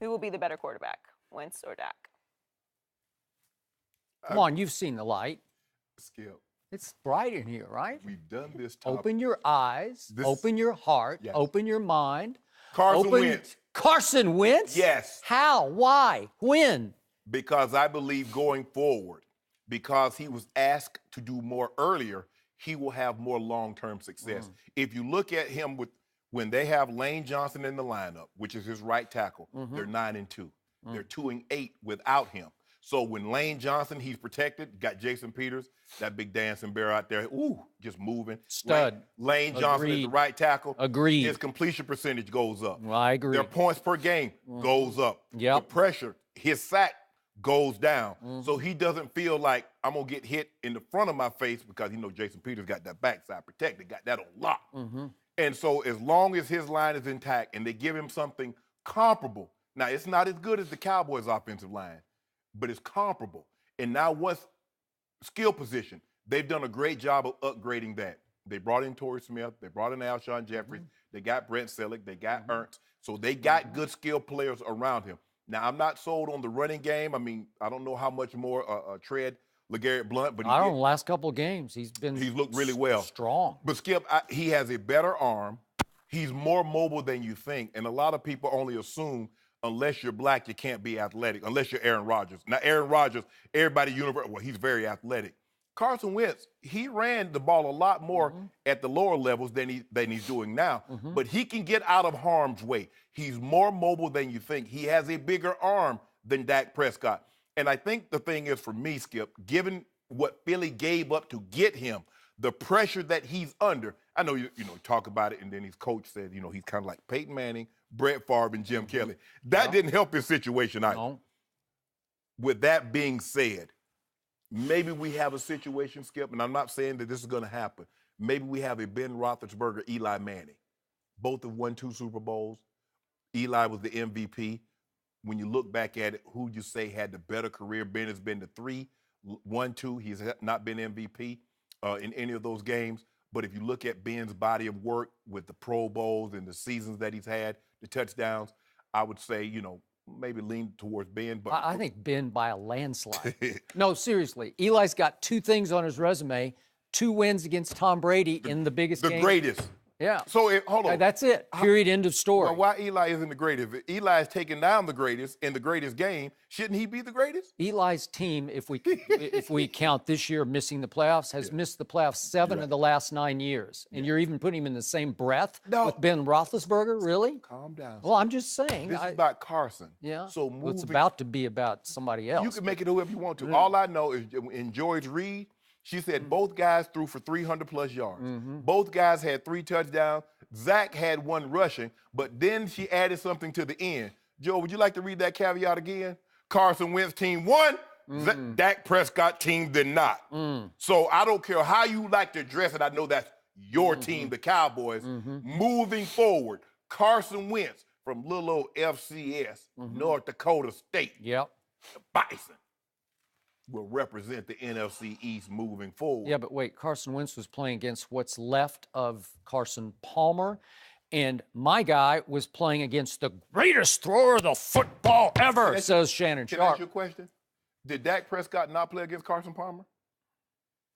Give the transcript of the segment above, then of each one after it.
Who will be the better quarterback, Wentz or Dak? Come on, you've seen the light. Skip, It's bright in here, right? we've done this topic. Open your eyes, open your heart, Yes. open your mind. Carson Wentz. Carson Wentz? Yes. How? Why? When? Because I believe going forward, because he was asked to do more earlier, he will have more long-term success. If you look at him when they have Lane Johnson in the lineup, which is his right tackle, they're 9-2. They're 2-8 without him. So when Lane Johnson, he's protected, got Jason Peters, that big dancing bear out there, just moving. Stud. Lane Johnson is the right tackle. Agreed. His completion percentage goes up. Well, I agree. Their points per game goes up. Yep. The pressure, his sack goes down. So he doesn't feel like I'm going to get hit in the front of my face because Jason Peters got that backside protected, got that on lock. And so as long as his line is intact and they give him something comparable, now it's not as good as the Cowboys' offensive line, but it's comparable. And now what's skill position? They've done a great job of upgrading that. They brought in Torrey Smith. They brought in Alshon Jeffries. They got Brent Selleck. They got Ernst. So they got good skill players around him. Now, I'm not sold on the running game. I mean, I don't know how much more tread LeGarrette Blount, but I don't know, the last couple of games, he's looked really well. Strong. But Skip, he has a better arm. He's more mobile than you think. And a lot of people only assume unless you're black, you can't be athletic, unless you're Aaron Rodgers. Now, Aaron Rodgers, everybody he's very athletic. Carson Wentz, he ran the ball a lot more at the lower levels than he's doing now, but he can get out of harm's way. He's more mobile than you think. He has a bigger arm than Dak Prescott. And I think the thing is, for me, Skip, given what Philly gave up to get him, the pressure that he's under, I know you talk about it, and then his coach said, he's kind of like Peyton Manning, Brett Favre, and Jim Kelly. That didn't help his situation either. No. With that being said, maybe we have a situation, Skip, and I'm not saying that this is going to happen. Maybe we have a Ben Roethlisberger, Eli Manning. Both have won 2 Super Bowls. Eli was the MVP. When you look back at it, who you say had the better career? Ben has been the 3, 1, 2. He's not been MVP in any of those games. But if you look at Ben's body of work with the Pro Bowls and the seasons that he's had, the touchdowns, I would say, maybe lean towards Ben. But I think Ben by a landslide. No, seriously. Eli's got 2 things on his resume, 2 wins against Tom Brady in the biggest game. The greatest. Yeah. So, hold on. That's it. Period. End of story. Well, why Eli isn't the greatest? If Eli is taking down the greatest in the greatest game, shouldn't he be the greatest? Eli's team, if we count this year missing the playoffs, has missed the playoffs 7 of the last 9 years. And you're even putting him in the same breath with Ben Roethlisberger? Really? Calm down. Well, I'm just saying. This is about Carson. Yeah. So Well, it's about to be about somebody else. You can make it whoever you want to. All I know is in George Reed, she said both guys threw for 300-plus yards. Both guys had 3 touchdowns. Zach had 1 rushing, but then she added something to the end. Joe, would you like to read that caveat again? Carson Wentz team won. Dak Prescott team did not. So I don't care how you like to dress it. I know that's your team, the Cowboys. Moving forward, Carson Wentz from little old FCS, North Dakota State. Yep. The Bison will represent the NFC East moving forward. Yeah, but wait, Carson Wentz was playing against what's left of Carson Palmer, and my guy was playing against the greatest thrower of the football ever, says Shannon Can I Sharp. ask you a question? Did Dak Prescott not play against Carson Palmer?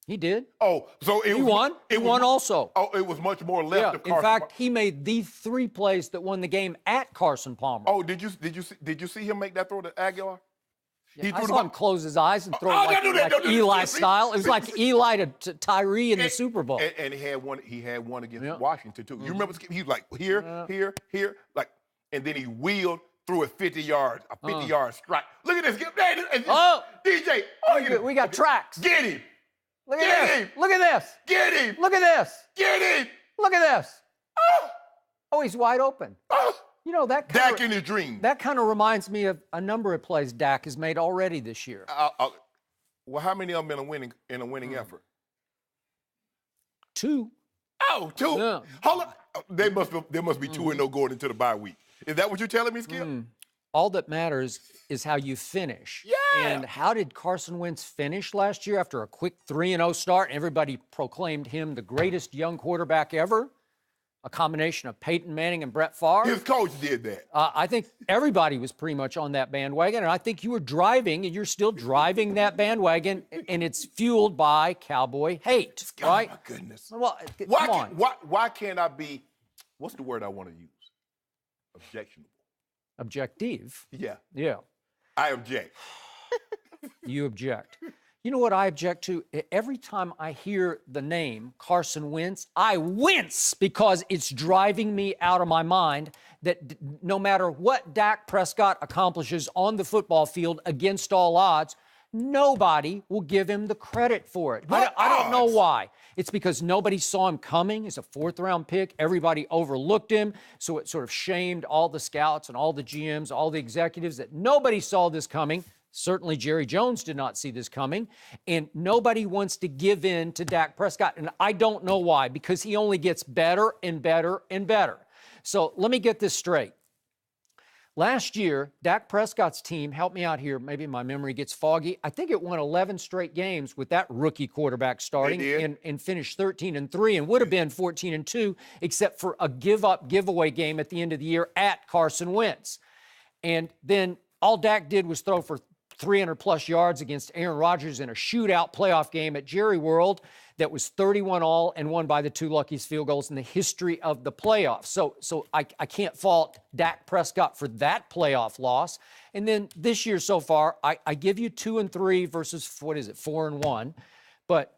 He did. Oh, so He won. He won also. Oh, it was much more left of Carson. In fact, he made the 3 plays that won the game at Carson Palmer. Oh, did you see him make that throw to Aguilar? Yeah, I saw him close his eyes and throw it like Eli style. It was like Eli to Tyree in the Super Bowl. And he had one against Washington too. You remember? He was like here, like, and then he wheeled through a 50-yard strike. Look at this. DJ. We got tracks. Get him. Look at this. Look at this. Get him. Look at this. Get him. Look at this. Oh, he's wide open. That kind Dak in his dream. That kind of reminds me of a number of plays Dak has made already this year. Well, how many of them in a winning effort? 2. Oh, 2. Yeah. Hold on. There must be 2-0 going into the bye week. Is that what you're telling me, Skip? All that matters is how you finish. Yeah. And how did Carson Wentz finish last year after a quick 3-0 start? Everybody proclaimed him the greatest young quarterback ever. a combination of Peyton Manning and Brett Favre. His coach did that. I think everybody was pretty much on that bandwagon, and I think you were driving, and you're still driving that bandwagon, and it's fueled by Cowboy hate, right? Oh, my goodness. Well, come on. Why can't I be, what's the word I want to use? Objectionable. Objective. Yeah. Yeah. I object. You object. You know what I object to? Every time I hear the name Carson Wentz, I wince because it's driving me out of my mind that no matter what Dak Prescott accomplishes on the football field against all odds, nobody will give him the credit for it. I don't know why. It's because nobody saw him coming. He's a fourth-round pick. Everybody overlooked him, so it sort of shamed all the scouts and all the GMs, all the executives that nobody saw this coming. Certainly Jerry Jones did not see this coming, and nobody wants to give in to Dak Prescott, and I don't know why, because he only gets better and better and better. So let me get this straight. Last year, Dak Prescott's team, help me out here, maybe my memory gets foggy, I think it won 11 straight games with that rookie quarterback starting and finished 13-3 and would have been 14-2, except for a giveaway game at the end of the year at Carson Wentz. And then all Dak did was throw for 300-plus yards against Aaron Rodgers in a shootout playoff game at Jerry World that was 31-all and won by the two luckiest field goals in the history of the playoffs. So I can't fault Dak Prescott for that playoff loss. And then this year so far, I give you 2-3 versus, 4-1. But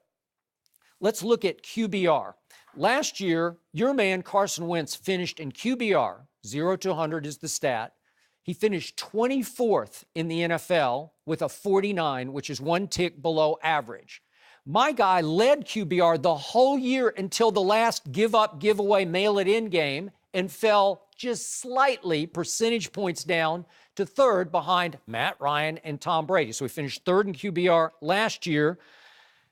let's look at QBR. Last year, your man Carson Wentz finished in QBR, 0-100 is the stat. He finished 24th in the NFL with a 49, which is one tick below average. My guy led QBR the whole year until the last giveaway, mail-it-in game and fell just slightly percentage points down to third behind Matt Ryan and Tom Brady. So he finished third in QBR last year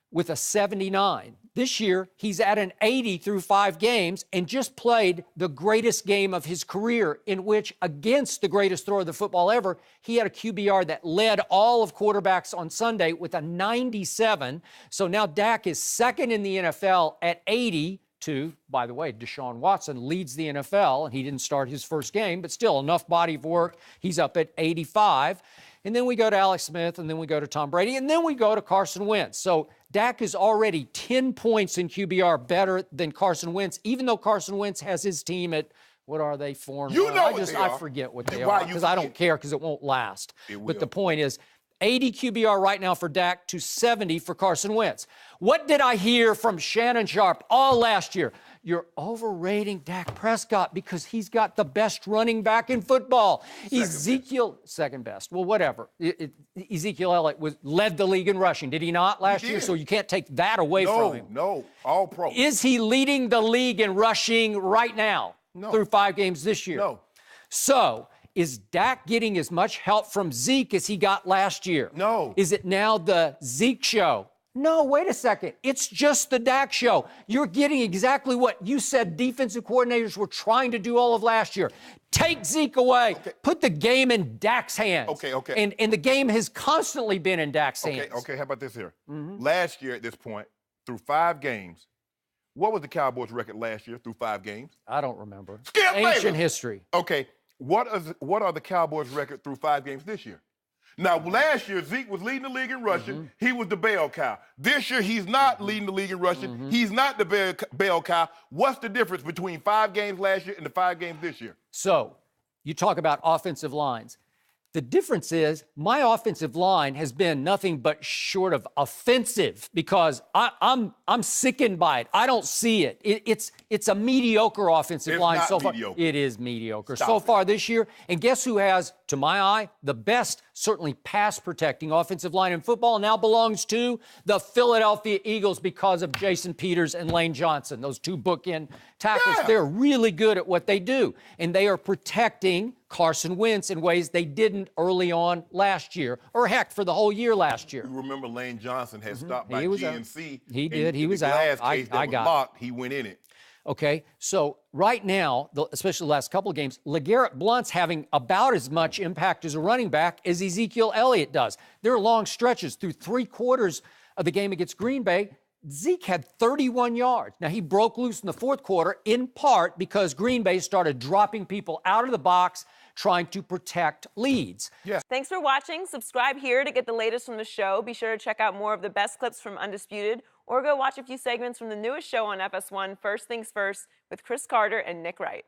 with a 79. This year, he's at an 80 through 5 games and just played the greatest game of his career, in which, against the greatest thrower of the football ever, he had a QBR that led all of quarterbacks on Sunday with a 97. So now Dak is second in the NFL at 80 to, by the way, Deshaun Watson leads the NFL, and he didn't start his first game, but still enough body of work. He's up at 85. And then we go to Alex Smith, and then we go to Tom Brady, and then we go to Carson Wentz. So Dak is already 10 points in QBR better than Carson Wentz, even though Carson Wentz has his team at, what are they, 4-1? You know what they are. I forget what they are, because I don't care, because it won't last. It will. But the point is, 80 QBR right now for Dak to 70 for Carson Wentz. What did I hear from Shannon Sharp all last year? You're overrating Dak Prescott because he's got the best running back in football. Second best. Well, whatever. Ezekiel Elliott led the league in rushing. Did he not last year? So you can't take that away from him. No, all pro. Is he leading the league in rushing right now through 5 games this year? No. So is Dak getting as much help from Zeke as he got last year? No. Is it now the Zeke show? No, wait a second. It's just the Dak show. You're getting exactly what you said defensive coordinators were trying to do all of last year. Take Zeke away. Okay. Put the game in Dak's hands. Okay. And the game has constantly been in Dak's hands. Okay, how about this here? Last year at this point, through 5 games, what was the Cowboys' record last year through 5 games? I don't remember. Skip Ancient Bayless. history. Okay, what are the Cowboys' record through 5 games this year? Now, last year, Zeke was leading the league in rushing. He was the bell cow. This year, he's not leading the league in rushing. He's not the bell cow. What's the difference between 5 games last year and the 5 games this year? So, you talk about offensive lines. The difference is my offensive line has been nothing but short of offensive because I'm sickened by it. I don't see it. It's a mediocre offensive line so far. It is mediocre so far this year. And guess who has, to my eye, the best, certainly pass-protecting offensive line in football now belongs to the Philadelphia Eagles because of Jason Peters and Lane Johnson, those 2 bookend tackles. They're really good at what they do, and they are protecting Carson Wentz in ways they didn't early on last year, or heck, for the whole year last year. You remember Lane Johnson had stopped by GNC. He did. He was out. I got locked. He went in it. Okay, so right now, especially the last couple of games, LeGarrette Blount's having about as much impact as a running back as Ezekiel Elliott does. There are long stretches through 3 quarters of the game against Green Bay. Zeke had 31 yards. Now, he broke loose in the fourth quarter in part because Green Bay started dropping people out of the box trying to protect leads. Thanks for watching. Subscribe here to get the latest from the show. Be sure to check out more of the best clips from Undisputed, or go watch a few segments from the newest show on FS1, First Things First, with Chris Carter and Nick Wright.